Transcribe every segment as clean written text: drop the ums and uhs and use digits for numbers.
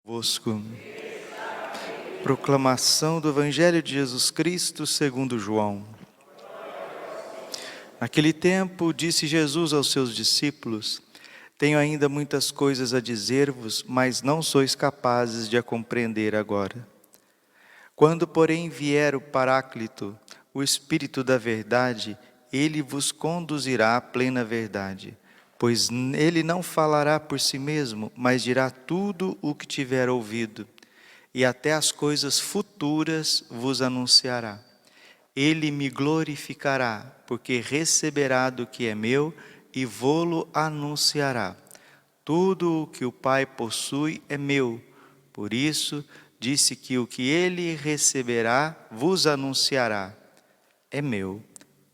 Convosco. Proclamação do Evangelho de Jesus Cristo segundo João. Naquele tempo, disse Jesus aos seus discípulos: Tenho ainda muitas coisas a dizer-vos, mas não sois capazes de a compreender agora. Quando, porém, vier o Paráclito, o Espírito da verdade, ele vos conduzirá à plena verdade. Pois ele não falará por si mesmo, mas dirá tudo o que tiver ouvido, e até as coisas futuras vos anunciará. Ele me glorificará, porque receberá do que é meu e vô-lo anunciará. Tudo o que o Pai possui é meu, por isso disse que o que ele receberá vos anunciará. É meu.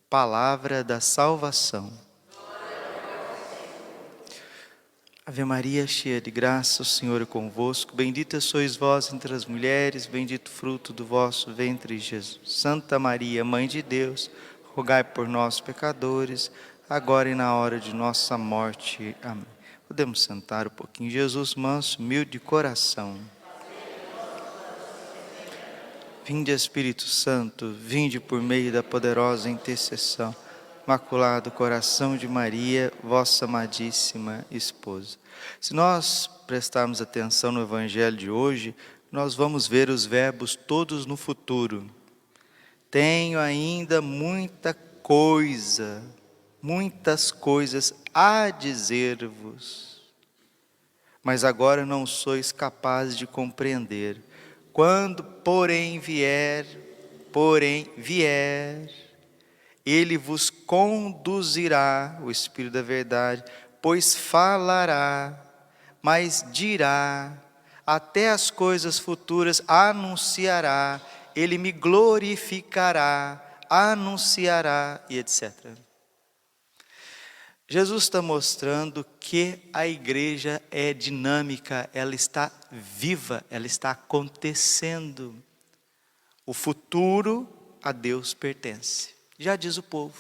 Palavra da salvação. Ave Maria, cheia de graça, o Senhor é convosco. Bendita sois vós entre as mulheres, bendito fruto do vosso ventre, Jesus. Santa Maria, Mãe de Deus, rogai por nós, pecadores, agora e na hora de nossa morte. Amém. Podemos sentar um pouquinho. Jesus manso, humilde de coração. Vinde, Espírito Santo, vinde por meio da poderosa intercessão. Imaculado coração de Maria, vossa amadíssima esposa. Se nós prestarmos atenção no Evangelho de hoje, nós vamos ver os verbos todos no futuro. Tenho ainda muitas coisas a dizer-vos, mas agora não sois capazes de compreender. Quando, porém, vier, ele vos conduzirá, o Espírito da verdade, pois falará, mas dirá, até as coisas futuras anunciará, ele me glorificará, anunciará e etc. Jesus está mostrando que a igreja é dinâmica, ela está viva, ela está acontecendo. O futuro a Deus pertence. Já diz o povo,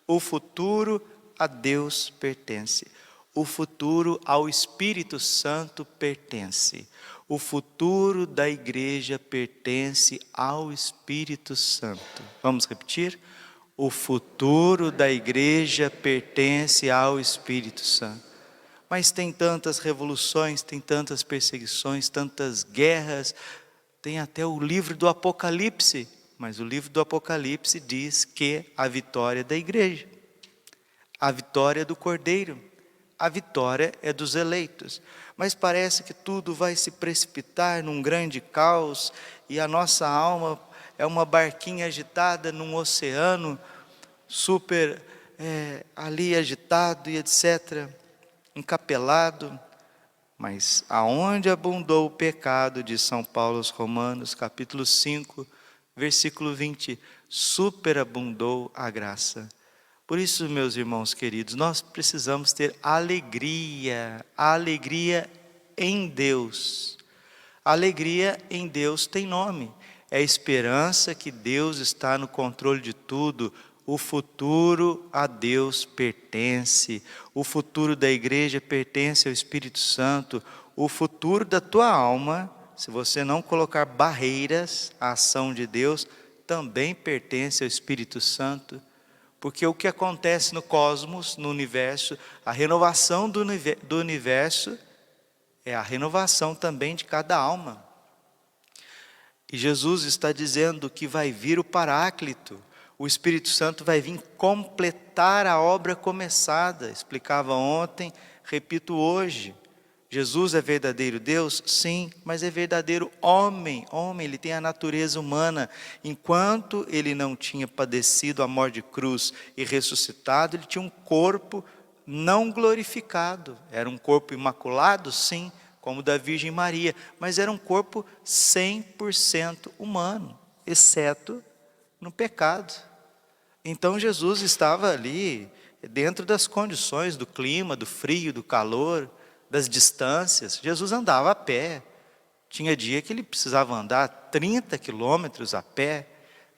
o futuro a Deus pertence. O futuro ao Espírito Santo pertence. O futuro da igreja pertence ao Espírito Santo. Vamos repetir? O futuro da igreja pertence ao Espírito Santo. Mas tem tantas revoluções, tem tantas perseguições, tantas guerras, tem até o livro do Apocalipse. Mas o livro do Apocalipse diz que a vitória é da igreja, a vitória é do Cordeiro, a vitória é dos eleitos. Mas parece que tudo vai se precipitar num grande caos e a nossa alma é uma barquinha agitada num oceano super ali agitado e etc., encapelado. Mas aonde abundou o pecado, diz São Paulo aos Romanos, capítulo 5, versículo 20, superabundou a graça. Por isso, meus irmãos queridos, nós precisamos ter alegria em Deus. Alegria em Deus tem nome, é a esperança que Deus está no controle de tudo. O futuro a Deus pertence, o futuro da igreja pertence ao Espírito Santo, o futuro da tua alma, se você não colocar barreiras à ação de Deus, também pertence ao Espírito Santo, porque o que acontece no cosmos, no universo, a renovação do universo é a renovação também de cada alma. E Jesus está dizendo que vai vir o Paráclito, o Espírito Santo vai vir completar a obra começada. Explicava ontem, repito hoje. Jesus é verdadeiro Deus? Sim, mas é verdadeiro homem. Ele tem a natureza humana. Enquanto ele não tinha padecido a morte de cruz e ressuscitado, ele tinha um corpo não glorificado. Era um corpo imaculado, sim, como o da Virgem Maria, mas era um corpo 100% humano, exceto no pecado. Então Jesus estava ali, dentro das condições do clima, do frio, do calor, das distâncias. Jesus andava a pé. Tinha dia que ele precisava andar 30 quilômetros a pé,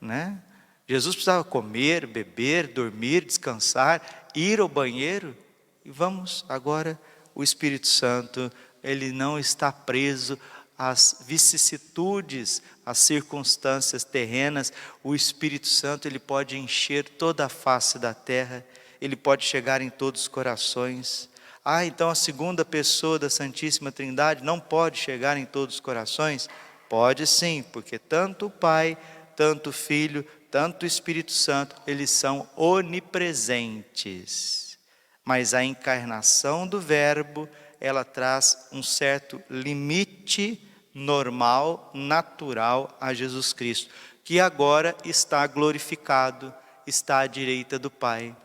né? Jesus precisava comer, beber, dormir, descansar, ir ao banheiro. E vamos agora, o Espírito Santo, ele não está preso as vicissitudes, as circunstâncias terrenas, o Espírito Santo ele pode encher toda a face da terra, ele pode chegar em todos os corações. Então a segunda pessoa da Santíssima Trindade não pode chegar em todos os corações? Pode sim, porque tanto o Pai, tanto o Filho, tanto o Espírito Santo, eles são onipresentes. Mas a encarnação do Verbo, ela traz um certo limite normal, natural a Jesus Cristo, que agora está glorificado, está à direita do Pai.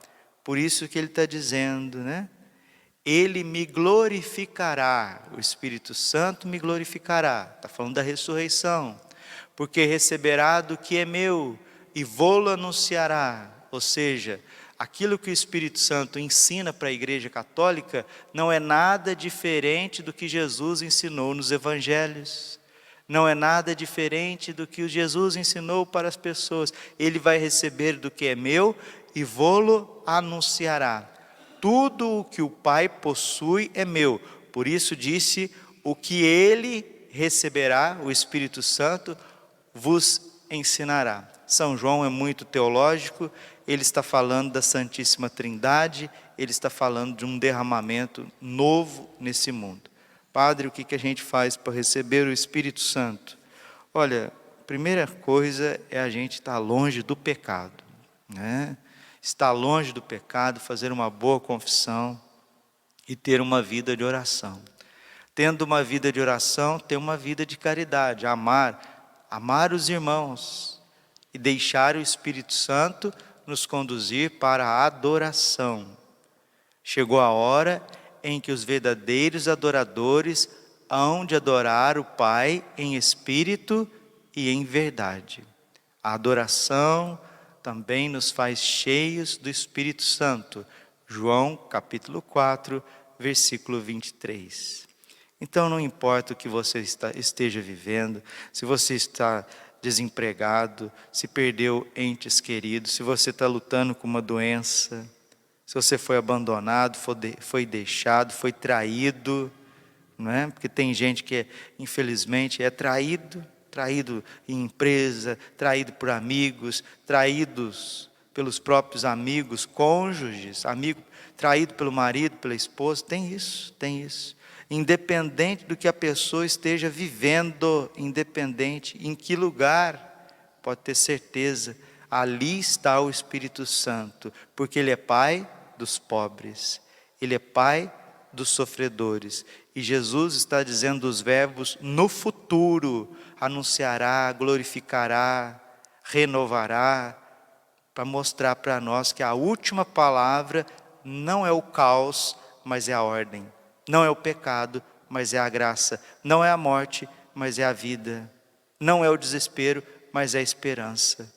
Por isso que ele está dizendo, né? Ele me glorificará, o Espírito Santo me glorificará. Está falando da ressurreição. Porque receberá do que é meu e vô-lo anunciará. Ou seja, aquilo que o Espírito Santo ensina para a Igreja Católica não é nada diferente do que Jesus ensinou nos Evangelhos. Não é nada diferente do que Jesus ensinou para as pessoas. Ele vai receber do que é meu e vô-lo anunciará. Tudo o que o Pai possui é meu. Por isso disse, o que ele receberá, o Espírito Santo, vos ensinará. São João é muito teológico, ele está falando da Santíssima Trindade, ele está falando de um derramamento novo nesse mundo. Padre, o que a gente faz para receber o Espírito Santo? Olha, a primeira coisa é a gente estar longe do pecado, né? Estar longe do pecado, fazer uma boa confissão e ter uma vida de oração. Tendo uma vida de oração, ter uma vida de caridade, amar os irmãos e deixar o Espírito Santo nos conduzir para a adoração. Chegou a hora em que os verdadeiros adoradores hão de adorar o Pai em espírito e em verdade. A adoração também nos faz cheios do Espírito Santo. João capítulo 4, versículo 23. Então não importa o que você esteja vivendo, se você está desempregado, se perdeu entes queridos, se você está lutando com uma doença, se você foi abandonado, foi deixado, foi traído, não é? Porque tem gente que infelizmente é traído em empresa, traído por amigos, traídos pelos próprios amigos, cônjuges, traído pelo marido, pela esposa, tem isso. Independente do que a pessoa esteja vivendo, independente em que lugar, pode ter certeza, ali está o Espírito Santo, porque Ele é Pai dos pobres, Ele é Pai dos sofredores, e Jesus está dizendo os verbos no futuro, anunciará, glorificará, renovará, para mostrar para nós que a última palavra não é o caos, mas é a ordem, não é o pecado, mas é a graça, não é a morte, mas é a vida, não é o desespero, mas é a esperança.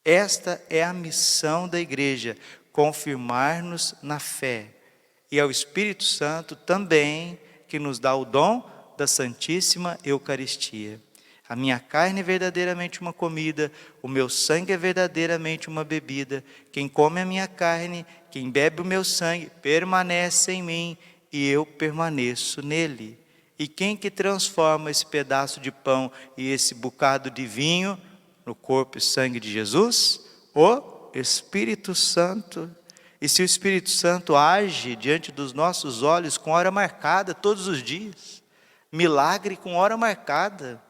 Esta é a missão da igreja, confirmar-nos na fé, e é o Espírito Santo também que nos dá o dom da Santíssima Eucaristia. A minha carne é verdadeiramente uma comida, o meu sangue é verdadeiramente uma bebida. Quem come a minha carne, quem bebe o meu sangue, permanece em mim e eu permaneço nele. E quem que transforma esse pedaço de pão e esse bocado de vinho no corpo e sangue de Jesus? O Espírito Santo. E se o Espírito Santo age diante dos nossos olhos com hora marcada todos os dias, milagre com hora marcada,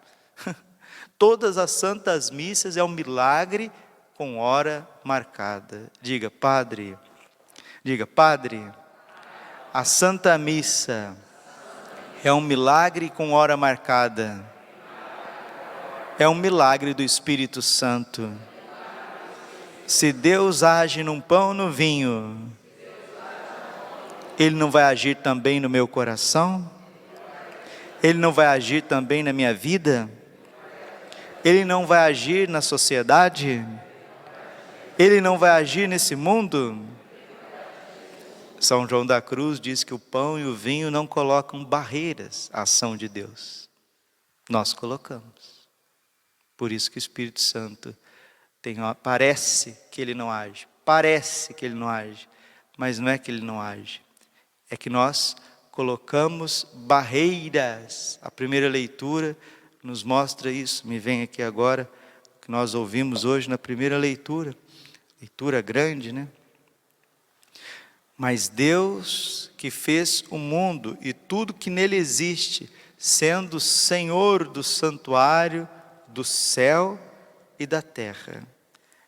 todas as santas missas é um milagre com hora marcada. Diga, Padre, a Santa Missa é um milagre com hora marcada, é um milagre do Espírito Santo. Se Deus age num pão ou no vinho, Ele não vai agir também no meu coração? Ele não vai agir também na minha vida? Ele não vai agir na sociedade? Ele não vai agir nesse mundo? São João da Cruz diz que o pão e o vinho não colocam barreiras à ação de Deus. Nós colocamos. Por isso que o Espírito Santo parece que ele não age, mas não é que ele não age, é que nós colocamos barreiras. A primeira leitura nos mostra isso. Me vem aqui agora o que nós ouvimos hoje na primeira leitura. Leitura grande, né? Mas Deus que fez o mundo e tudo que nele existe, sendo Senhor do santuário, do céu e da terra.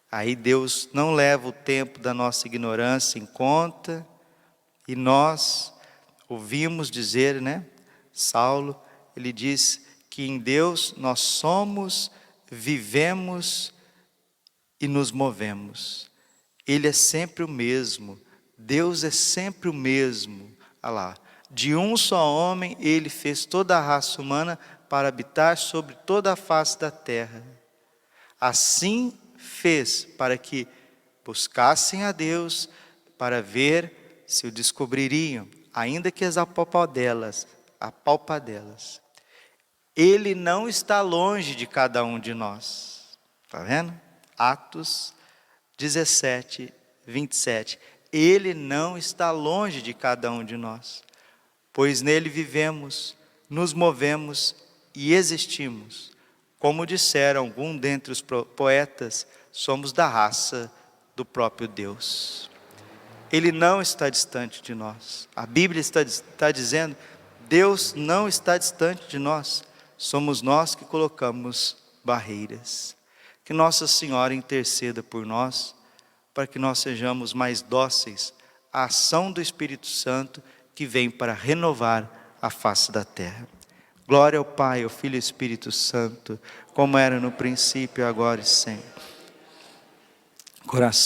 Aí Deus não leva o tempo da nossa ignorância em conta, e nós ouvimos dizer, né? Saulo, ele diz que em Deus nós somos, vivemos e nos movemos. Ele é sempre o mesmo. Deus é sempre o mesmo. Olha lá, de um só homem ele fez toda a raça humana para habitar sobre toda a face da terra. Assim fez para que buscassem a Deus, para ver se o descobririam, ainda que as apalpadelas. Ele não está longe de cada um de nós. Está vendo? Atos 17, 27. Ele não está longe de cada um de nós, pois nele vivemos, nos movemos e existimos. Como disseram algum dentre os poetas, somos da raça do próprio Deus. Ele não está distante de nós. A Bíblia está dizendo, Deus não está distante de nós. Somos nós que colocamos barreiras. Que Nossa Senhora interceda por nós, para que nós sejamos mais dóceis à ação do Espírito Santo, que vem para renovar a face da terra. Glória ao Pai, ao Filho e ao Espírito Santo, como era no princípio, agora e sempre. Coração